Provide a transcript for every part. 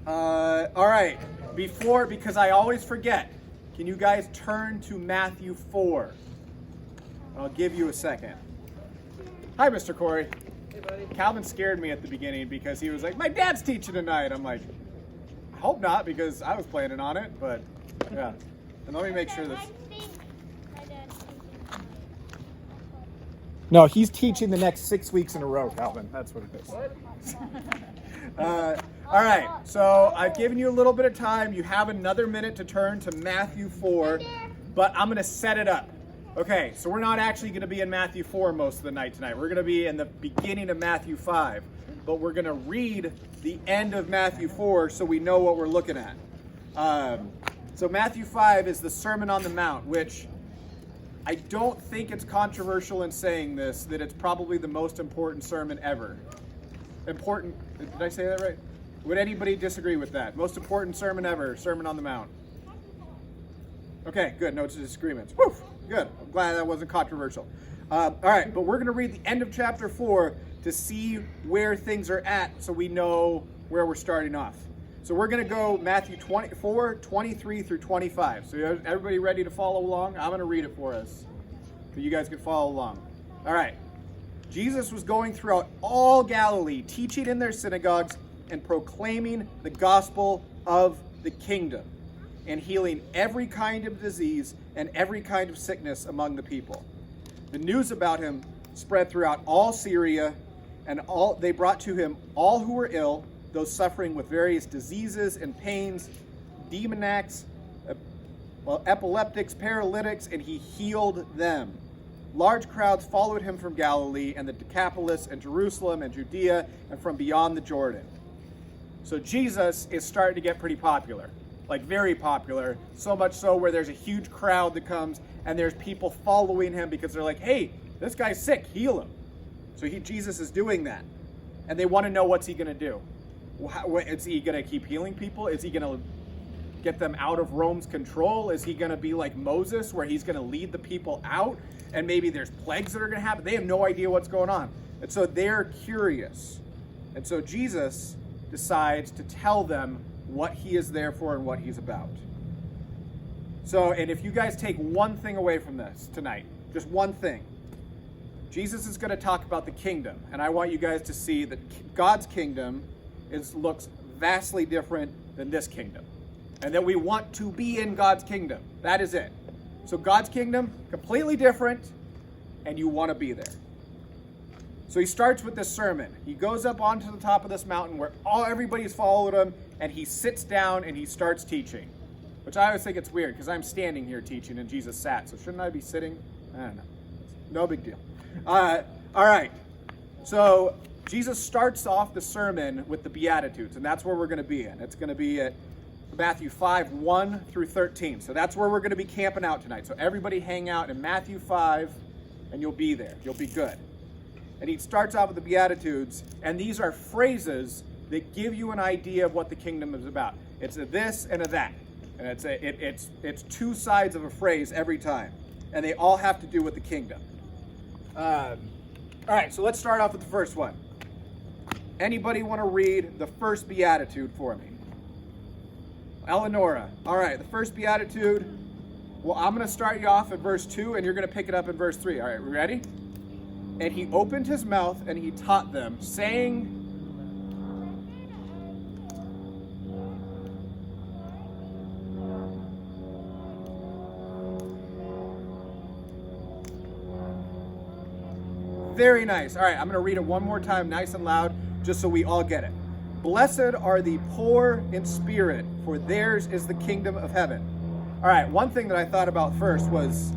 All right. Because I always forget, can you guys turn to Matthew 4? I'll give you a second. Hi, Mr. Corey. Hey, buddy. Calvin scared me at the beginning because he was like, my dad's teaching tonight. I'm like, I hope not, because I was planning on it, but yeah. And let me make sure this. No, he's teaching the next 6 weeks in a row, Calvin. That's what it is. What? All right, so I've given you a little bit of time. You have another minute to turn to Matthew 4, but I'm going to set it up. Okay, so we're not actually going to be in Matthew 4 most of the night tonight. We're going to be in the beginning of Matthew 5, but we're going to read the end of Matthew 4 so we know what we're looking at. So Matthew 5 is the Sermon on the Mount, which I don't think it's controversial in saying this, that it's probably the most important sermon ever. Important, did I say that right? Would anybody disagree with that? Most important sermon ever, Sermon on the Mount. Okay, good, no disagreements. Woo, good, I'm glad that wasn't controversial. All right, but we're going to read the end of chapter 4 to see where things are at so we know where we're starting off. So we're going to go Matthew 24, 23 through 25. So everybody ready to follow along? I'm going to read it for us so you guys can follow along. All right. Jesus was going throughout all Galilee, teaching in their synagogues and proclaiming the gospel of the kingdom and healing every kind of disease and every kind of sickness among the people. The news about him spread throughout all Syria, and they brought to him all who were ill, those suffering with various diseases and pains, demoniacs, epileptics, paralytics, and he healed them. Large crowds followed him from Galilee and the Decapolis and Jerusalem and Judea and from beyond the Jordan. So Jesus is starting to get pretty popular, like very popular, so much so where there's a huge crowd that comes and there's people following him because they're like, hey, this guy's sick, heal him. So Jesus is doing that. And they want to know, what's he going to do? Is he going to keep healing people? Is he going to get them out of Rome's control? Is he going to be like Moses, where he's going to lead the people out? And maybe there's plagues that are going to happen. They have no idea what's going on. And so they're curious. And so Jesus decides to tell them what he is there for and what he's about. So, and if you guys take one thing away from this tonight, just one thing, Jesus is going to talk about the kingdom. And I want you guys to see that God's kingdom looks vastly different than this kingdom. And that we want to be in God's kingdom. That is it. So God's kingdom, completely different, and you want to be there. So he starts with this sermon. He goes up onto the top of this mountain where everybody's followed him, and he sits down and he starts teaching. Which I always think it's weird, because I'm standing here teaching and Jesus sat. So shouldn't I be sitting? I don't know. No big deal. All right. So Jesus starts off the sermon with the Beatitudes, and that's where we're going to be in. It's going to be at Matthew 5, 1 through 13. So that's where we're going to be camping out tonight. So everybody hang out in Matthew 5, and you'll be there. You'll be good. And he starts off with the Beatitudes, and these are phrases that give you an idea of what the kingdom is about. It's a this and a that. And it's two sides of a phrase every time. And they all have to do with the kingdom. All right, so let's start off with the first one. Anybody want to read the first Beatitude for me? Eleonora. All right, the first Beatitude. Well, I'm going to start you off at verse 2, and you're going to pick it up in verse 3. All right, we ready? And he opened his mouth, and he taught them, saying, very nice. All right, I'm going to read it one more time, nice and loud, just so we all get it. Blessed are the poor in spirit, for theirs is the kingdom of heaven. All right, one thing that I thought about first was,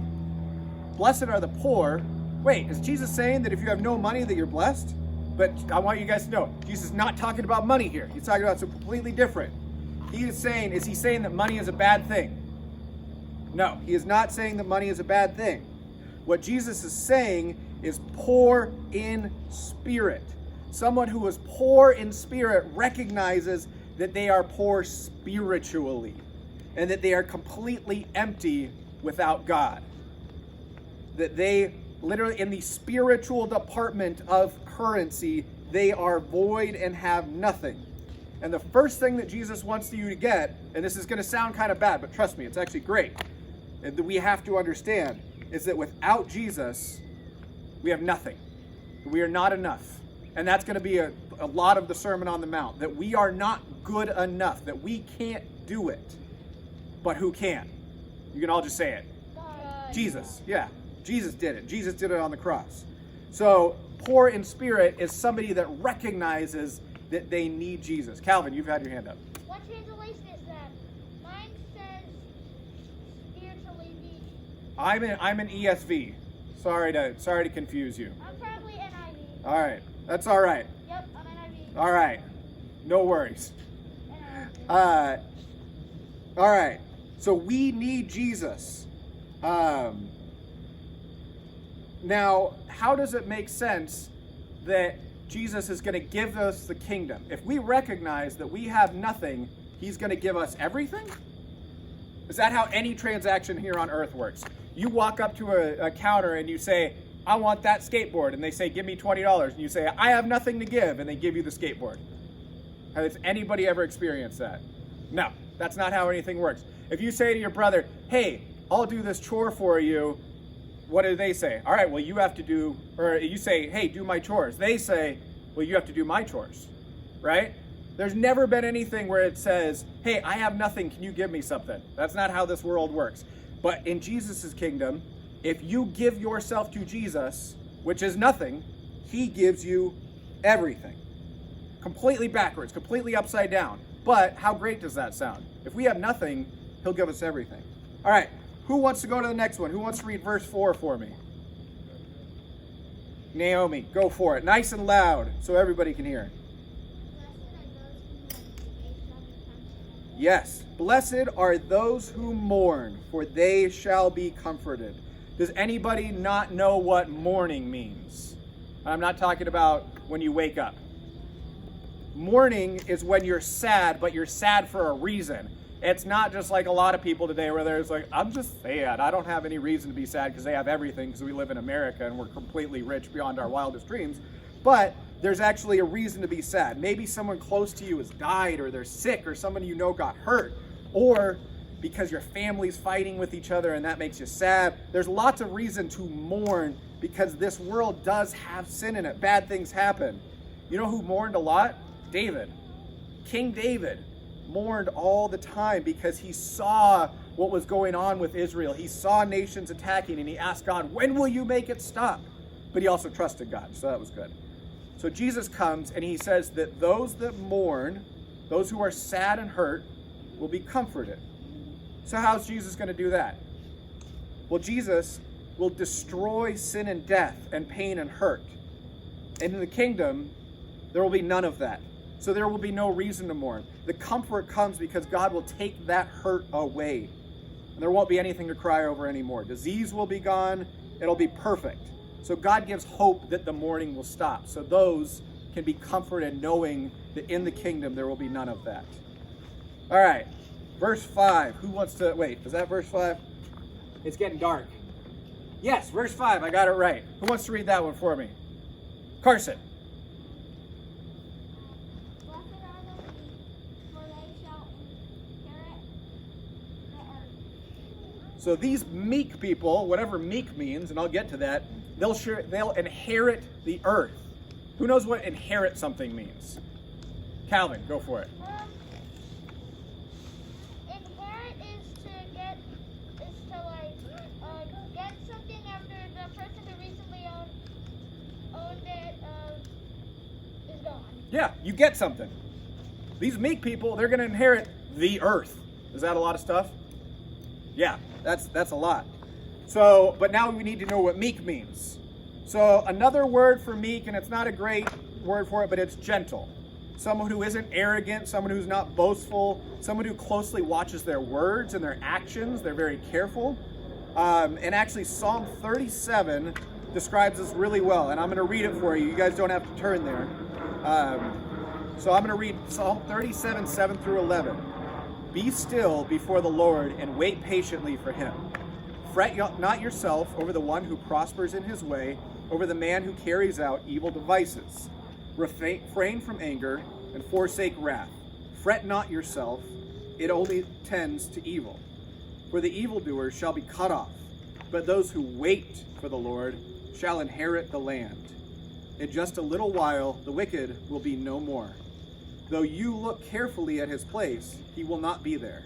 blessed are the poor. Wait, is Jesus saying that if you have no money that you're blessed? But I want you guys to know, Jesus is not talking about money here. He's talking about something completely different. Is he saying that money is a bad thing? No, he is not saying that money is a bad thing. What Jesus is saying is poor in spirit. Someone who is poor in spirit recognizes that they are poor spiritually and that they are completely empty without God. That they literally, in the spiritual department of currency, they are void and have nothing. And the first thing that Jesus wants you to get, and this is going to sound kind of bad, but trust me, it's actually great, and that we have to understand, is that without Jesus, we have nothing. We are not enough. And that's going to be a lot of the Sermon on the Mount, that we are not good enough, that we can't do it. But who can? You can all just say it. Jesus. Yeah. Jesus did it. Jesus did it on the cross. So poor in spirit is somebody that recognizes that they need Jesus. Calvin, you've had your hand up. What translation is that? Mine says spiritually weak. I'm an ESV. Sorry to confuse you. I'm probably NIV. All right. That's all right. Yep, I'm NIV. All right. No worries. NIV. All right. So we need Jesus. Now, how does it make sense that Jesus is going to give us the kingdom? If we recognize that we have nothing, he's going to give us everything? Is that how any transaction here on earth works? You walk up to a counter and you say, I want that skateboard. And they say, give me $20. And you say, I have nothing to give. And they give you the skateboard. Has anybody ever experienced that? No, that's not how anything works. If you say to your brother, hey, I'll do this chore for you, what do they say? All right, well, you have to do, or you say, hey, do my chores. They say, well, you have to do my chores, right? There's never been anything where it says, hey, I have nothing, can you give me something? That's not how this world works. But in Jesus' kingdom, if you give yourself to Jesus, which is nothing, he gives you everything. Completely backwards, completely upside down. But how great does that sound? If we have nothing, he'll give us everything. All right, who wants to go to the next one? Who wants to read verse 4 for me? Naomi, go for it. Nice and loud so everybody can hear. Yes, blessed are those who mourn, for they shall be comforted. Does anybody not know what mourning means? I'm not talking about when you wake up. Mourning is when you're sad, but you're sad for a reason. It's not just like a lot of people today where there's like, I'm just sad. I don't have any reason to be sad because they have everything because we live in America and we're completely rich beyond our wildest dreams. But there's actually a reason to be sad. Maybe someone close to you has died, or they're sick, or someone you know got hurt, or because your family's fighting with each other and that makes you sad. There's lots of reason to mourn because this world does have sin in it. Bad things happen. You know who mourned a lot? David. King David mourned all the time because he saw what was going on with Israel. He saw nations attacking and he asked God, when will you make it stop? But he also trusted God, so that was good. So Jesus comes and he says that those that mourn, those who are sad and hurt, will be comforted. So how's Jesus going to do that? Well, Jesus will destroy sin and death and pain and hurt. And in the kingdom, there will be none of that. So there will be no reason to mourn. The comfort comes because God will take that hurt away. And there won't be anything to cry over anymore. Disease will be gone. It'll be perfect. So God gives hope that the mourning will stop. So those can be comforted knowing that in the kingdom there will be none of that. All right. Verse 5. Who wants to... Wait, is that verse 5? It's getting dark. Yes, verse 5. I got it right. Who wants to read that one for me? Carson. So these meek people, whatever meek means, and I'll get to that, they'll inherit the earth. Who knows what inherit something means? Calvin, go for it. Inherit is to get something after the person who recently owned it is gone. Yeah, you get something. These meek people, they're going to inherit the earth. Is that a lot of stuff? Yeah, that's a lot. So, but now we need to know what meek means. So another word for meek, and it's not a great word for it, but it's gentle. Someone who isn't arrogant, someone who's not boastful, someone who closely watches their words and their actions. They're very careful. And actually Psalm 37 describes this really well, and I'm going to read it for you. You guys don't have to turn there. So I'm going to read Psalm 37, 7 through 11. Be still before the Lord and wait patiently for him. Fret not yourself over the one who prospers in his way, over the man who carries out evil devices. Refrain from anger and forsake wrath. Fret not yourself, it only tends to evil. For the evildoers shall be cut off, but those who wait for the Lord shall inherit the land. In just a little while the wicked will be no more. Though you look carefully at his place, he will not be there.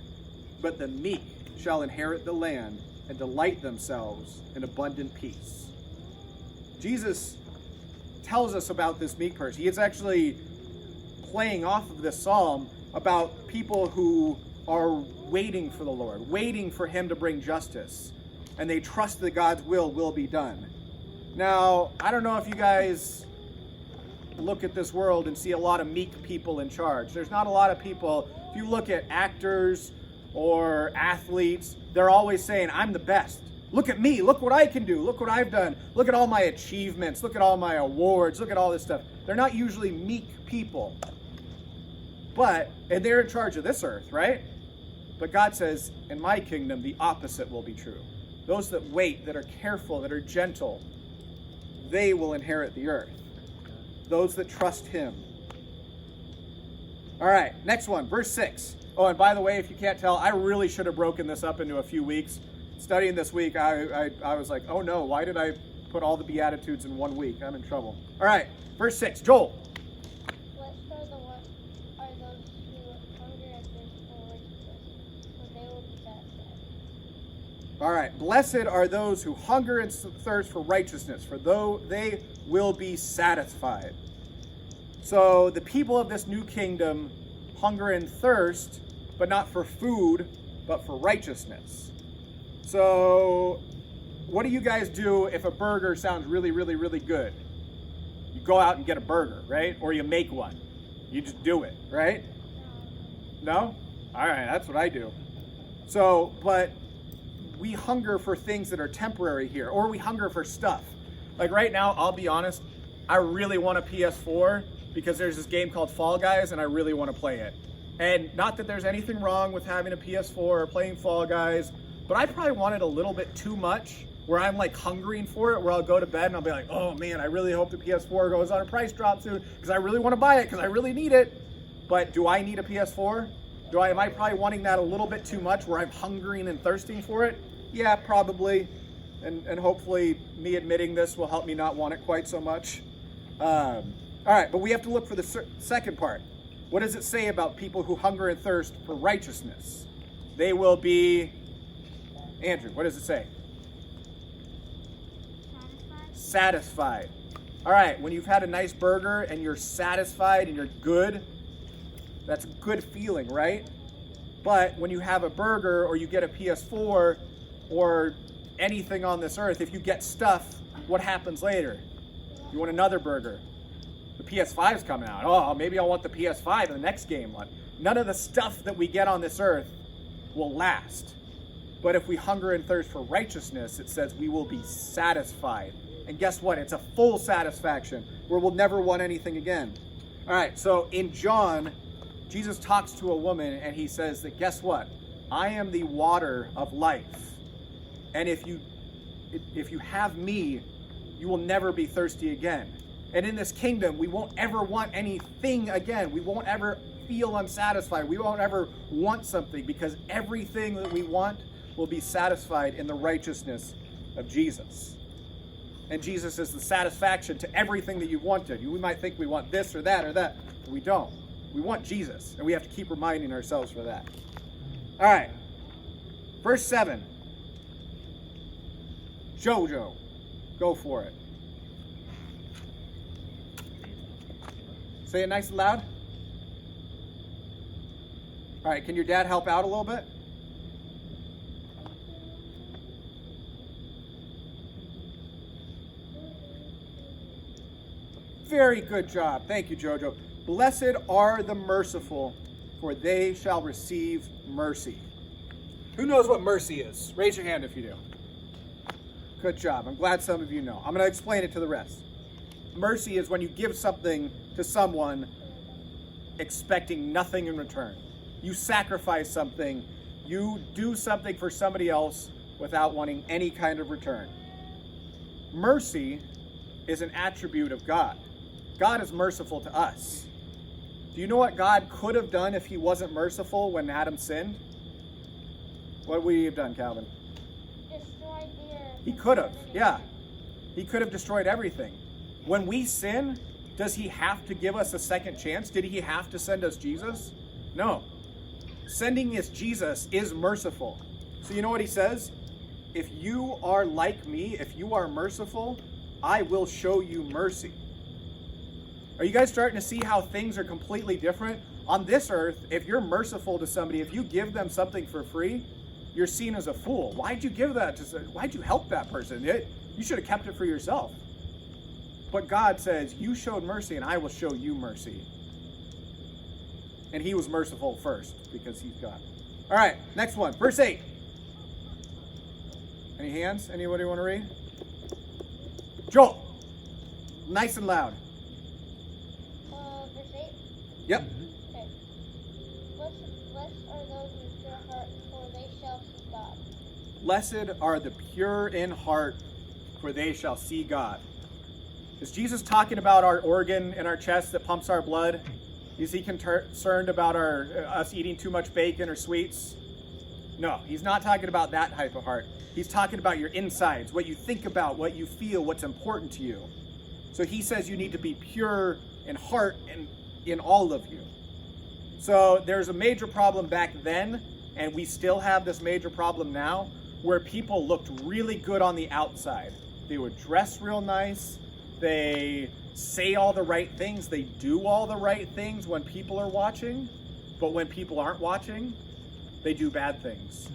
But the meek shall inherit the land and delight themselves in abundant peace. Jesus tells us about this meek person. He is actually playing off of this psalm about people who are waiting for the Lord, waiting for him to bring justice, and they trust that God's will be done. Now, I don't know if you guys look at this world and see a lot of meek people in charge. There's not a lot of people. If you look at actors or athletes, they're always saying, I'm the best. Look at me. Look what I can do. Look what I've done. Look at all my achievements. Look at all my awards. Look at all this stuff. They're not usually meek people. And they're in charge of this earth, right? But God says, in my kingdom, the opposite will be true. Those that wait, that are careful, that are gentle, they will inherit the earth. Those that trust him. All right, next one, verse 6. Oh, and by the way, if you can't tell, I really should have broken this up into a few weeks. Studying this week, I was like, oh no, why did I put all the Beatitudes in 1 week? I'm in trouble. All right, verse 6, Joel. Blessed are those who hunger and thirst for righteousness, for they will be satisfied. All right, blessed are those who hunger and thirst for righteousness, for they will be satisfied. So the people of this new kingdom hunger and thirst, but not for food, but for righteousness. So what do you guys do if a burger sounds really, really, really good? You go out and get a burger, right? Or you make one. You just do it, right? No? All right, that's what I do. So, but we hunger for things that are temporary here, or we hunger for stuff. Like right now, I'll be honest, I really want a PS4 because there's this game called Fall Guys and I really want to play it. And not that there's anything wrong with having a PS4 or playing Fall Guys, but I probably want it a little bit too much where I'm like hungering for it, where I'll go to bed and I'll be like, oh man, I really hope the PS4 goes on a price drop soon because I really want to buy it because I really need it. But do I need a PS4? Am I probably wanting that a little bit too much where I'm hungering and thirsting for it? Yeah, probably. And hopefully me admitting this will help me not want it quite so much. All right, but we have to look for the second part. What does it say about people who hunger and thirst for righteousness? They will be, Andrew, what does it say? Satisfied. All right, when you've had a nice burger and you're satisfied and you're good, that's a good feeling, right? But when you have a burger or you get a PS4 or anything on this earth, if you get stuff, what happens later? You want another burger. The PS5's coming out. Oh, maybe I'll want the PS5 in the next game. None of the stuff that we get on this earth will last. But if we hunger and thirst for righteousness, it says we will be satisfied. And guess what? It's a full satisfaction where we'll never want anything again. All right, so in John, Jesus talks to a woman and he says that, guess what? I am the water of life. And if you have me, you will never be thirsty again. And in this kingdom, we won't ever want anything again. We won't ever feel unsatisfied. We won't ever want something because everything that we want will be satisfied in the righteousness of Jesus. And Jesus is the satisfaction to everything that you've wanted. We might think we want this or that, but we don't. We want Jesus, and we have to keep reminding ourselves for that. All right, verse 7. Jojo, go for it. Say it nice and loud. All right, can your dad help out a little bit? Very good job. Thank you, Jojo. Blessed are the merciful, for they shall receive mercy. Who knows what mercy is? Raise your hand if you do. Good job. I'm glad some of you know. I'm going to explain it to the rest. Mercy is when you give something to someone expecting nothing in return. You sacrifice something. You do something for somebody else without wanting any kind of return. Mercy is an attribute of God. God is merciful to us. Do you know what God could have done if he wasn't merciful when Adam sinned? What would he have done, Calvin? Destroyed the earth. He could have, yeah. He could have destroyed everything. When we sin, does he have to give us a second chance? Did he have to send us Jesus? No. Sending us Jesus is merciful. So you know what he says? If you are like me, if you are merciful, I will show you mercy. Are you guys starting to see how things are completely different? On this earth, if you're merciful to somebody, if you give them something for free, you're seen as a fool. Why'd you give that to? Why'd you help that person? You should have kept it for yourself. But God says, you showed mercy and I will show you mercy. And he was merciful first because he's God. All right, next one, verse 8. Any hands? Anybody want to read? Joel, nice and loud. Verse 8? Yep. Okay. Blessed are those who pure heart, for they shall see God. Blessed are the pure in heart, for they shall see God. Is Jesus talking about our organ in our chest that pumps our blood? Is he concerned about us eating too much bacon or sweets? No, he's not talking about that type of heart. He's talking about your insides, what you think about, what you feel, what's important to you. So he says you need to be pure in heart and in all of you. So there's a major problem back then, and we still have this major problem now, where people looked really good on the outside. They would dress real nice. They say all the right things. They do all the right things when people are watching. But when people aren't watching, they do bad things.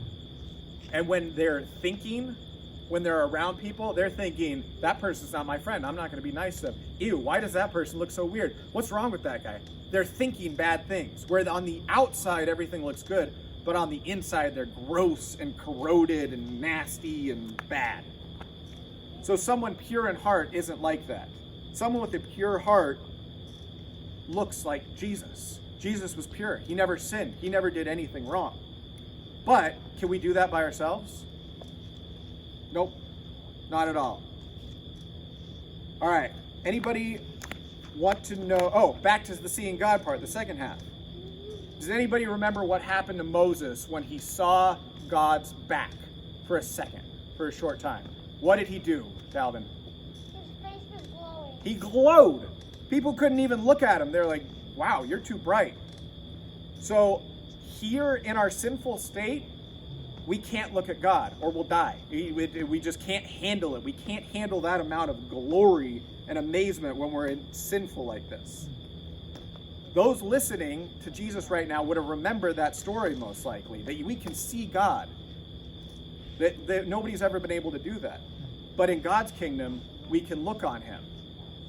And when they're thinking, when they're around people, they're thinking, that person's not my friend. I'm not going to be nice to them. Ew, why does that person look so weird? What's wrong with that guy? They're thinking bad things. Where on the outside, everything looks good. But on the inside, they're gross and corroded and nasty and bad. So someone pure in heart isn't like that. Someone with a pure heart looks like Jesus. Jesus was pure. He never sinned. He never did anything wrong. But can we do that by ourselves? Nope, not at all. All right, anybody want to know? Oh, back to the seeing God part, the second half. Does anybody remember what happened to Moses when he saw God's back for a second, for a short time? What did he do, Calvin? His face was glowing. He glowed. People couldn't even look at him. They're like, wow, you're too bright. So here in our sinful state, we can't look at God or we'll die. We just can't handle it. We can't handle that amount of glory and amazement when we're sinful like this. Those listening to Jesus right now would have remembered that story most likely, that we can see God. That nobody's ever been able to do that. But in God's kingdom, we can look on him.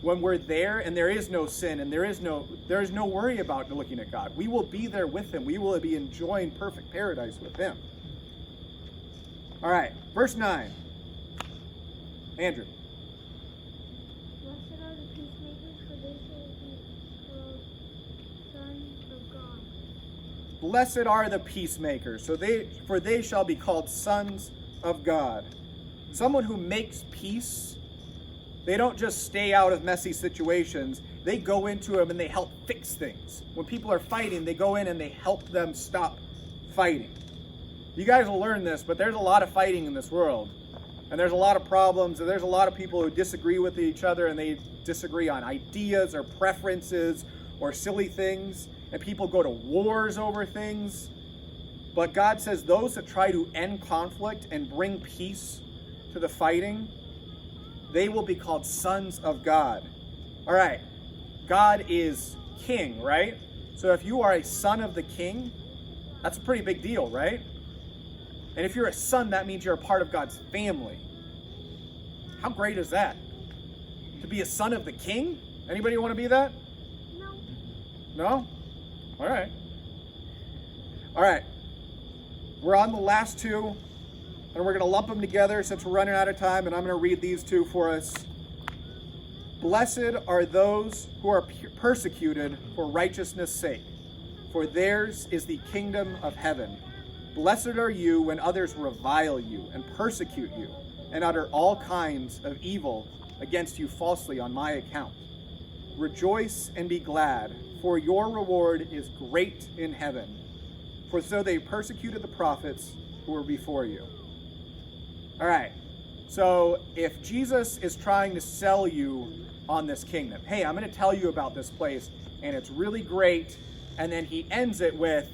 When we're there and there is no sin and there is no worry about looking at God, we will be there with him. We will be enjoying perfect paradise with him. All right, verse 9. Andrew. Blessed are the peacemakers, for they shall be called sons of God. Blessed are the peacemakers, for they shall be called sons of God. Someone who makes peace, they don't just stay out of messy situations. They go into them and they help fix things. When people are fighting, they go in and they help them stop fighting. You guys will learn this, but there's a lot of fighting in this world. And there's a lot of problems, and there's a lot of people who disagree with each other, and they disagree on ideas or preferences or silly things. And people go to wars over things. But God says those that try to end conflict and bring peace to the fighting, they will be called sons of God. All right, God is king, right? So if you are a son of the king, that's a pretty big deal, right? And if you're a son, that means you're a part of God's family. How great is that? To be a son of the king? Anybody want to be that? No. No? All right. All right. We're on the last two, and we're going to lump them together since we're running out of time, and I'm going to read these two for us. Blessed are those who are persecuted for righteousness' sake, for theirs is the kingdom of heaven. Blessed are you when others revile you and persecute you and utter all kinds of evil against you falsely on my account. Rejoice and be glad, for your reward is great in heaven. For so they persecuted the prophets who were before you. All right. So if Jesus is trying to sell you on this kingdom, hey, I'm going to tell you about this place, and it's really great, and then he ends it with,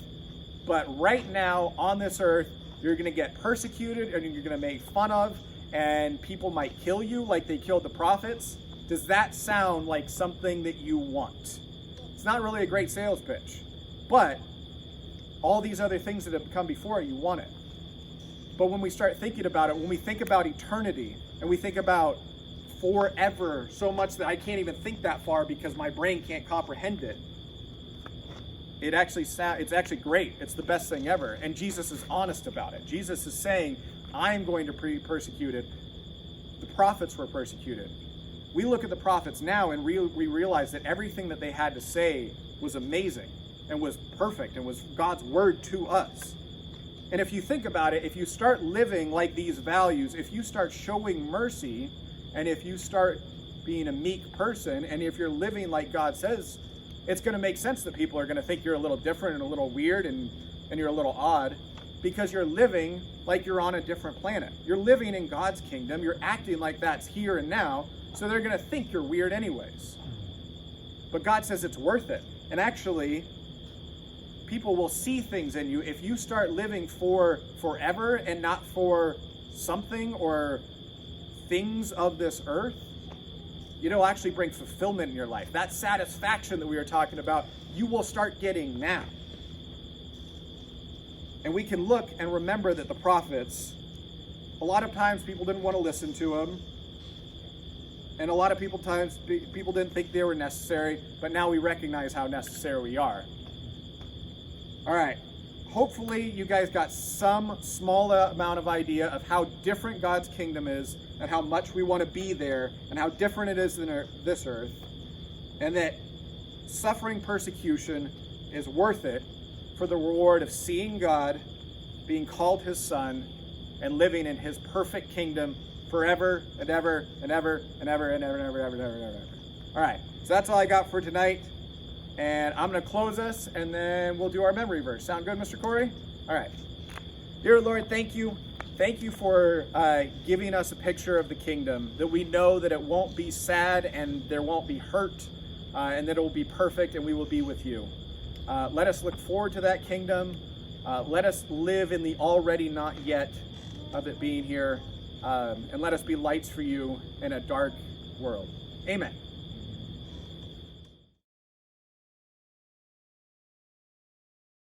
but right now on this earth, you're going to get persecuted, and you're going to make fun of, and people might kill you like they killed the prophets. Does that sound like something that you want? It's not really a great sales pitch, but all these other things that have come before, you want it. But when we start thinking about it, when we think about eternity, and we think about forever, so much that I can't even think that far because my brain can't comprehend it, it's actually great. It's the best thing ever. And Jesus is honest about it. Jesus is saying, I'm going to be persecuted. The prophets were persecuted. We look at the prophets now and we realize that everything that they had to say was amazing and was perfect and was God's word to us. And if you think about it, if you start living like these values, if you start showing mercy, and if you start being a meek person, and if you're living like God says, it's going to make sense that people are going to think you're a little different and a little weird and you're a little odd, because you're living like you're on a different planet. You're living in God's kingdom. You're acting like that's here and now, so they're going to think you're weird anyways. But God says it's worth it. And actually, people will see things in you if you start living for forever and not for something or things of this earth. It'll actually bring fulfillment in your life. That satisfaction that we were talking about, you will start getting now. And we can look and remember that the prophets, a lot of times people didn't want to listen to them. And a lot of people didn't think they were necessary, but now we recognize how necessary we are. All right. Hopefully you guys got some small amount of idea of how different God's kingdom is and how much we want to be there and how different it is than this earth, and that suffering persecution is worth it for the reward of seeing God, being called his son, and living in his perfect kingdom forever and ever and ever and ever and ever and ever and ever and ever and ever. All right, so that's all I got for tonight. And I'm going to close us, and then we'll do our memory verse. Sound good, Mr. Corey? All right. Dear Lord, thank you. Thank you for giving us a picture of the kingdom, that we know that it won't be sad and there won't be hurt, and that it will be perfect and we will be with you. Let us look forward to that kingdom. Let us live in the already not yet of it being here, and let us be lights for you in a dark world. Amen.